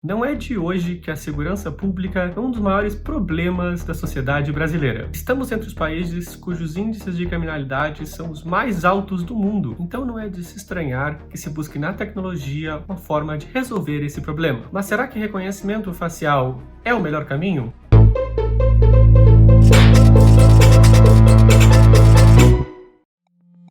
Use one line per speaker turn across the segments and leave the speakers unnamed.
Não é de hoje que a segurança pública é um dos maiores problemas da sociedade brasileira. Estamos entre os países cujos índices de criminalidade são os mais altos do mundo, então não é de se estranhar que se busque na tecnologia uma forma de resolver esse problema. Mas será que reconhecimento facial é o melhor caminho?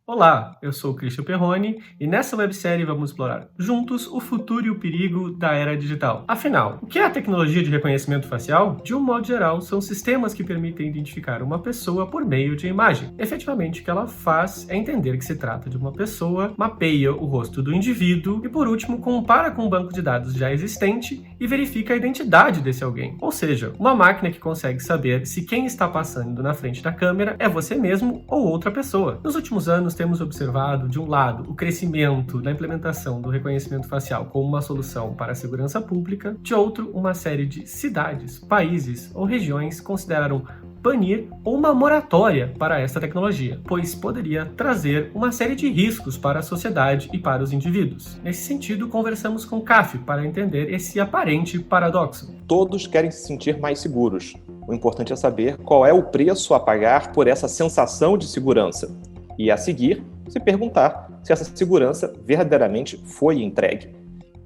Olá, eu sou o Christian Perrone e nessa websérie vamos explorar juntos o futuro e o perigo da era digital. Afinal, o que é a tecnologia de reconhecimento facial? De um modo geral, são sistemas que permitem identificar uma pessoa por meio de imagem. Efetivamente, o que ela faz é entender que se trata de uma pessoa, mapeia o rosto do indivíduo e, por último, compara com um banco de dados já existente e verifica a identidade desse alguém. Ou seja, uma máquina que consegue saber se quem está passando na frente da câmera é você mesmo ou outra pessoa. Nos últimos anos, temos observado, de um lado, o crescimento da implementação do reconhecimento facial como uma solução para a segurança pública, de outro, uma série de cidades, países ou regiões consideraram banir ou uma moratória para esta tecnologia, pois poderia trazer uma série de riscos para a sociedade e para os indivíduos. Nesse sentido, conversamos com CAF para entender esse aparente paradoxo.
Todos querem se sentir mais seguros. O importante é saber qual é o preço a pagar por essa sensação de segurança. E, a seguir, se perguntar se essa segurança verdadeiramente foi entregue.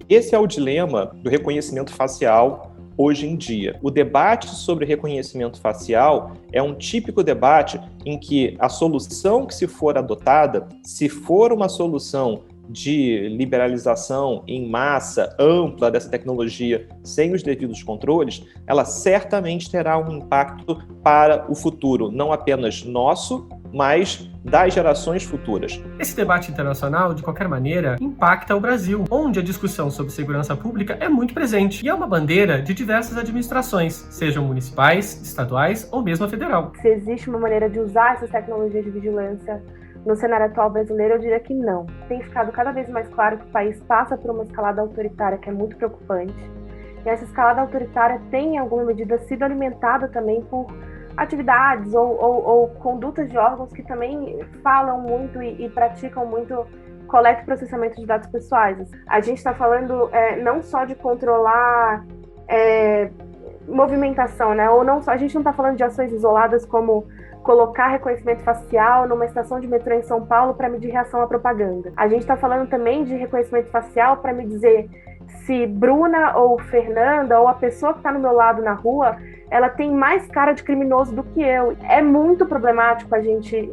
Esse é o dilema do reconhecimento facial hoje em dia. O debate sobre reconhecimento facial é um típico debate em que a solução que se for adotada, se for uma solução de liberalização em massa ampla dessa tecnologia sem os devidos controles, ela certamente terá um impacto para o futuro, não apenas nosso, mas das gerações futuras.
Esse debate internacional, de qualquer maneira, impacta o Brasil, onde a discussão sobre segurança pública é muito presente e é uma bandeira de diversas administrações, sejam municipais, estaduais ou mesmo a federal.
Se existe uma maneira de usar essas tecnologias de vigilância no cenário atual brasileiro, eu diria que não. Tem ficado cada vez mais claro que o país passa por uma escalada autoritária que é muito preocupante. E essa escalada autoritária tem, em alguma medida, sido alimentada também por atividades ou condutas de órgãos que também falam muito e praticam muito coleta e processamento de dados pessoais. A gente está falando não só de controlar movimentação, né? Ou não só, a gente não está falando de ações isoladas como colocar reconhecimento facial numa estação de metrô em São Paulo para medir reação à propaganda. A gente está falando também de reconhecimento facial para me dizer se Bruna ou Fernanda ou a pessoa que está no meu lado na rua, ela tem mais cara de criminoso do que eu. É muito problemático a gente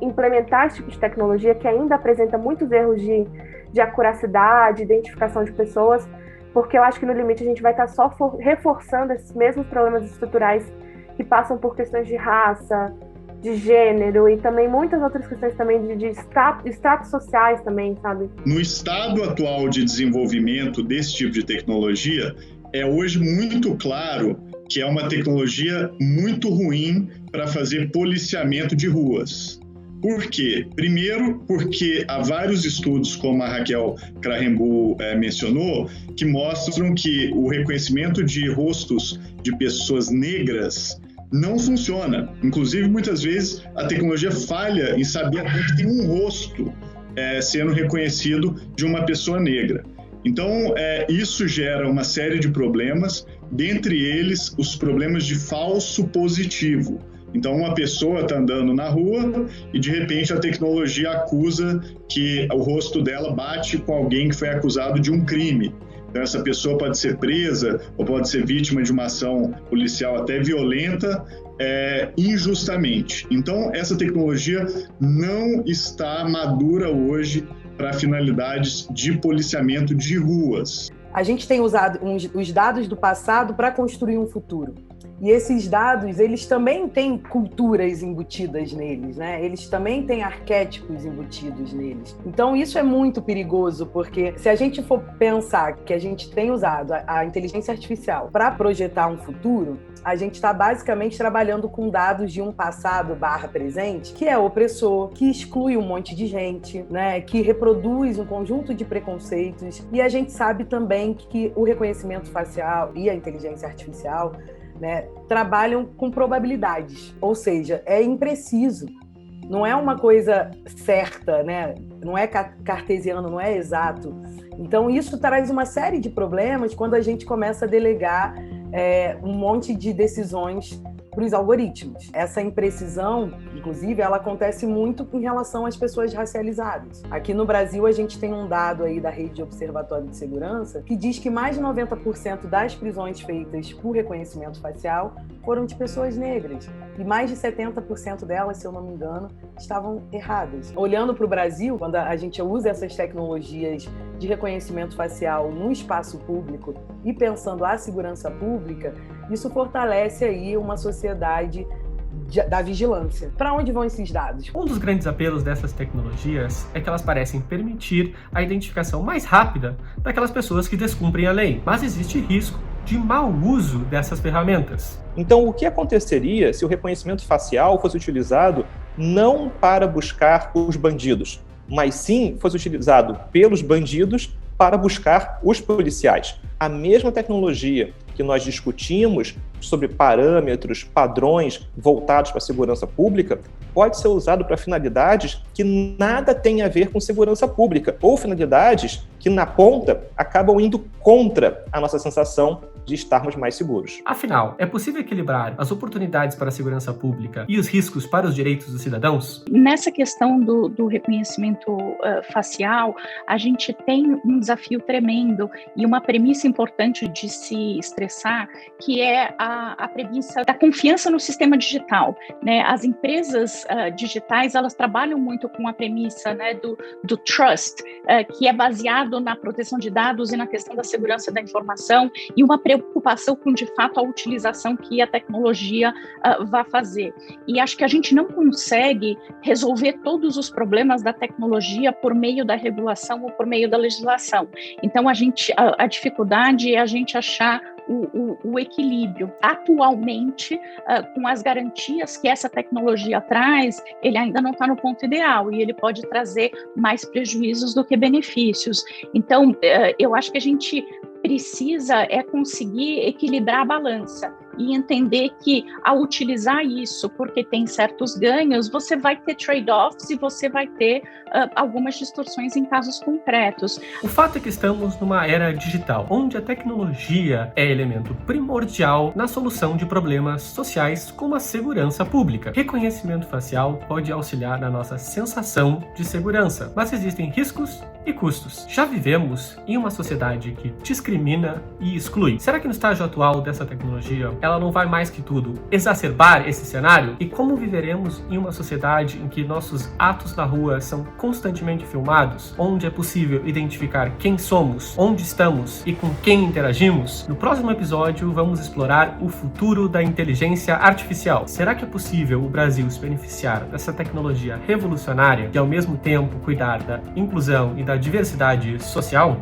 implementar esse tipo de tecnologia que ainda apresenta muitos erros de acuracidade, identificação de pessoas, porque eu acho que no limite a gente vai estar só reforçando esses mesmos problemas estruturais que passam por questões de raça, de gênero e também muitas outras questões também de status sociais também, sabe?
No estado atual de desenvolvimento desse tipo de tecnologia, é hoje muito claro que é uma tecnologia muito ruim para fazer policiamento de ruas. Por quê? Primeiro, porque há vários estudos, como a Raquel Krahenbuhl mencionou, que mostram que o reconhecimento de rostos de pessoas negras não funciona. Inclusive, muitas vezes, a tecnologia falha em saber até que tem um rosto sendo reconhecido de uma pessoa negra. Então, isso gera uma série de problemas, dentre eles os problemas de falso positivo. Então, uma pessoa está andando na rua e, de repente, a tecnologia acusa que o rosto dela bate com alguém que foi acusado de um crime. Então, essa pessoa pode ser presa ou pode ser vítima de uma ação policial até violenta, injustamente. Então, essa tecnologia não está madura hoje para finalidades de policiamento de ruas.
A gente tem usado os dados do passado para construir um futuro. E esses dados, eles também têm culturas embutidas neles, né? Eles também têm arquétipos embutidos neles. Então, isso é muito perigoso, porque se a gente for pensar que a gente tem usado a inteligência artificial para projetar um futuro, a gente está basicamente trabalhando com dados de um passado /presente que é opressor, que exclui um monte de gente, né? Que reproduz um conjunto de preconceitos. E a gente sabe também que o reconhecimento facial e a inteligência artificial, né, trabalham com probabilidades, ou seja, é impreciso. não é uma coisa certa, né? Não é cartesiano, não é exato. Então, isso traz uma série de problemas quando a gente começa a delegar um monte de decisões para os algoritmos. Essa imprecisão, inclusive, ela acontece muito em relação às pessoas racializadas. Aqui no Brasil, a gente tem um dado aí da Rede de Observatório de Segurança que diz que mais de 90% das prisões feitas por reconhecimento facial foram de pessoas negras. E mais de 70% delas, se eu não me engano, estavam erradas. Olhando para o Brasil, quando a gente usa essas tecnologias de reconhecimento facial no espaço público e pensando a segurança pública, isso fortalece aí uma sociedade da vigilância. Para onde vão esses dados?
Um dos grandes apelos dessas tecnologias é que elas parecem permitir a identificação mais rápida daquelas pessoas que descumprem a lei, mas existe risco de mau uso dessas ferramentas.
Então, o que aconteceria se o reconhecimento facial fosse utilizado não para buscar os bandidos, mas sim fosse utilizado pelos bandidos para buscar os policiais? A mesma tecnologia que nós discutimos sobre parâmetros, padrões voltados para a segurança pública, pode ser usado para finalidades que nada têm a ver com segurança pública, ou finalidades que, na ponta, acabam indo contra a nossa sensação de estarmos mais seguros.
Afinal, é possível equilibrar as oportunidades para a segurança pública e os riscos para os direitos dos cidadãos?
Nessa questão do reconhecimento facial, a gente tem um desafio tremendo e uma premissa importante de se estressar, que é a premissa da confiança no sistema digital, né? As empresas digitais, elas trabalham muito com a premissa, né, do trust, que é baseado na proteção de dados e na questão da segurança da informação, e uma preocupação com, de fato, a utilização que a tecnologia vai fazer. E acho que a gente não consegue resolver todos os problemas da tecnologia por meio da regulação ou por meio da legislação. Então, a dificuldade é a gente achar o equilíbrio. Atualmente, com as garantias que essa tecnologia traz, ele ainda não está no ponto ideal e ele pode trazer mais prejuízos do que benefícios. Então, eu acho que a gente precisa conseguir equilibrar a balança e entender que, ao utilizar isso porque tem certos ganhos, você vai ter trade-offs e você vai ter algumas distorções em casos concretos.
O fato é que estamos numa era digital, onde a tecnologia é elemento primordial na solução de problemas sociais como a segurança pública. Reconhecimento facial pode auxiliar na nossa sensação de segurança, mas existem riscos e custos. Já vivemos em uma sociedade que discrimina e exclui. Será que no estágio atual dessa tecnologia, ela não vai mais que tudo exacerbar esse cenário? E como viveremos em uma sociedade em que nossos atos na rua são constantemente filmados, onde é possível identificar quem somos, onde estamos e com quem interagimos? No próximo episódio, vamos explorar o futuro da inteligência artificial. Será que é possível o Brasil se beneficiar dessa tecnologia revolucionária e, ao mesmo tempo, cuidar da inclusão e da diversidade social?